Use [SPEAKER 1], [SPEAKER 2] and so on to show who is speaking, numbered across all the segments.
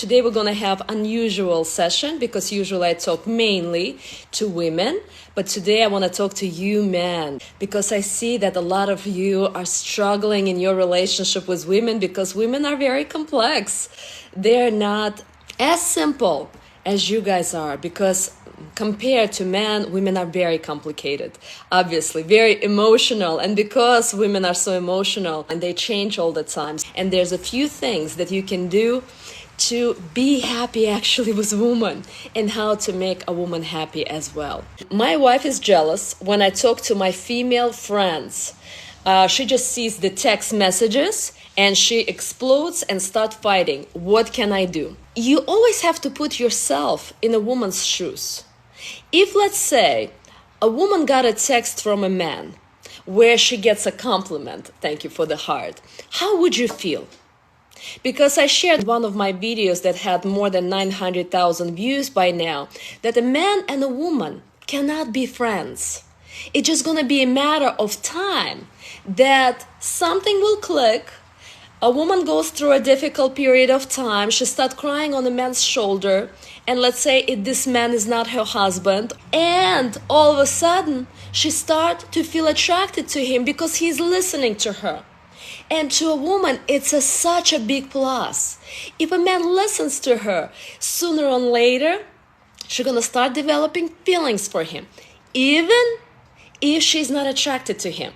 [SPEAKER 1] Today we're going to have unusual session because usually I talk mainly to women, but today I want to talk to you men because I see that a lot of you are struggling in your relationship with women because women are very complex. They're not as simple as you guys are because compared to men, women are very complicated, obviously, very emotional. And because women are so emotional and they change all the time, and there's a few things that you can do to be happy actually with women and how to make a woman happy as well. My wife is jealous when I talk to my female friends. She just sees the text messages and she explodes and starts fighting. What can I do? You always have to put yourself in a woman's shoes. If, let's say, a woman got a text from a man where she gets a compliment, thank you for the heart, how would you feel? Because I shared one of my videos that had more than 900,000 views by now, that a man and a woman cannot be friends. It's just going to be a matter of time that something will click. A woman goes through a difficult period of time. She starts crying on a man's shoulder. And let's say this man is not her husband. And all of a sudden, she starts to feel attracted to him because he's listening to her. And to a woman, it's such a big plus. If a man listens to her, sooner or later, she's going to start developing feelings for him. Even if she's not attracted to him.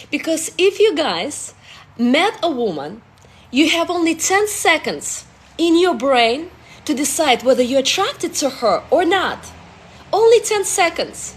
[SPEAKER 1] Because if you guys met a woman, you have only 10 seconds in your brain to decide whether you're attracted to her or not. Only 10 seconds.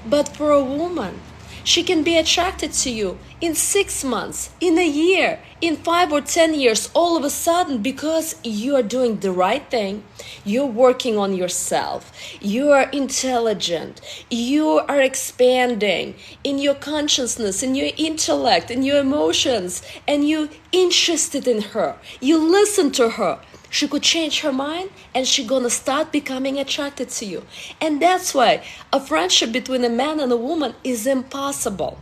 [SPEAKER 1] But for a woman, she can be attracted to you in 6 months, in a year, in 5 or 10 years, all of a sudden, because you are doing the right thing, you're working on yourself, you are intelligent, you are expanding in your consciousness, in your intellect, in your emotions, and you're interested in her, you listen to her. She could change her mind and she's gonna start becoming attracted to you. And that's why a friendship between a man and a woman is impossible.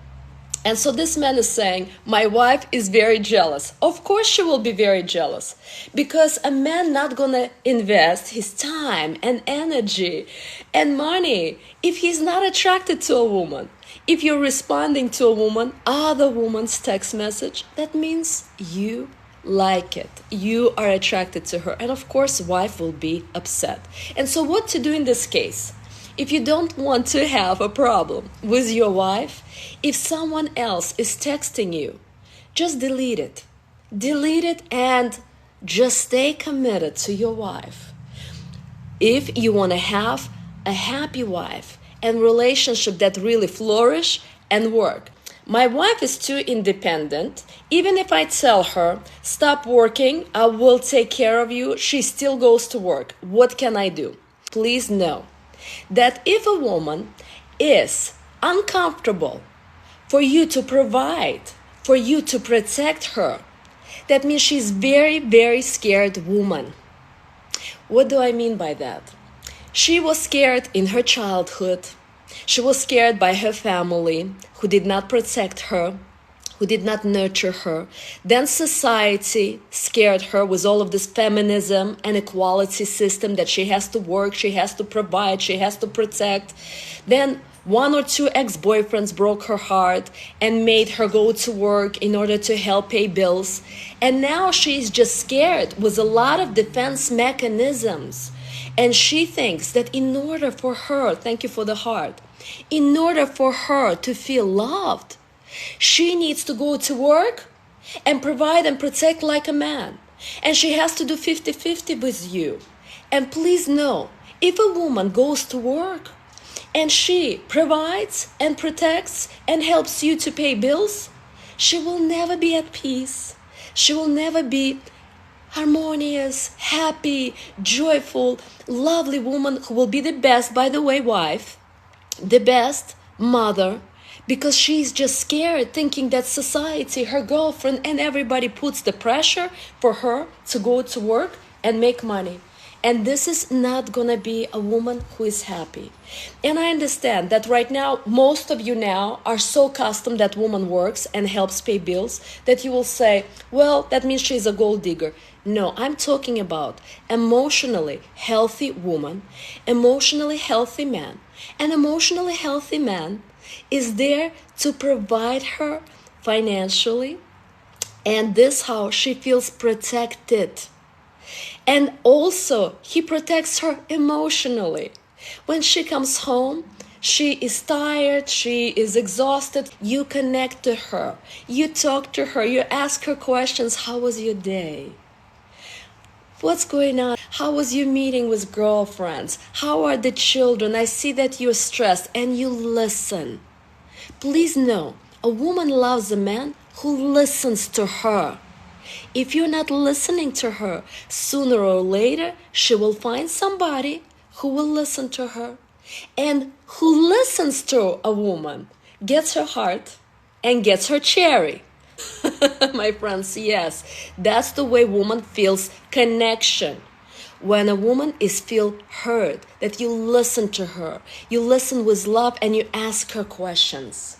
[SPEAKER 1] And so this man is saying, my wife is very jealous. Of course she will be very jealous. Because a man not gonna invest his time and energy and money if he's not attracted to a woman. If you're responding to a woman, other woman's text message, that means you like it. You are attracted to her. And of course, wife will be upset. And so what to do in this case? If you don't want to have a problem with your wife, if someone else is texting you, just delete it. Delete it and just stay committed to your wife. If you want to have a happy wife and relationship that really flourish and work. My wife is too independent. Even if I tell her, stop working, I will take care of you, she still goes to work. What can I do? Please know that if a woman is uncomfortable for you to provide, for you to protect her, that means she's very, very scared woman. What do I mean by that? She was scared in her childhood. She was scared by her family who did not protect her, who did not nurture her. Then society scared her with all of this feminism and equality system that she has to work, she has to provide, she has to protect. Then 1 or 2 ex-boyfriends broke her heart and made her go to work in order to help pay bills. And now she's just scared with a lot of defense mechanisms. And she thinks that in order for her, thank you for the heart, in order for her to feel loved, she needs to go to work and provide and protect like a man. And she has to do 50-50 with you. And please know, if a woman goes to work and she provides and protects and helps you to pay bills, she will never be at peace. She will never be harmonious, happy, joyful, lovely woman who will be the best, by the way, wife, the best mother, because she's just scared, thinking that society, her girlfriend, and everybody puts the pressure for her to go to work and make money. And this is not gonna be a woman who is happy. And I understand that right now, most of you now are so accustomed that woman works and helps pay bills that you will say, well, that means she's a gold digger. No, I'm talking about emotionally healthy woman, emotionally healthy man. An emotionally healthy man is there to provide her financially, and this how she feels protected. And also, he protects her emotionally. When she comes home, she is tired, she is exhausted. You connect to her, you talk to her, you ask her questions. How was your day? What's going on? How was your meeting with girlfriends? How are the children? I see that you're stressed, and you listen. Please know, a woman loves a man who listens to her. If you're not listening to her, sooner or later, she will find somebody who will listen to her. And who listens to a woman gets her heart and gets her cherry. My friends, yes, that's the way woman feels connection. When a woman is feel heard, that you listen to her, you listen with love and you ask her questions.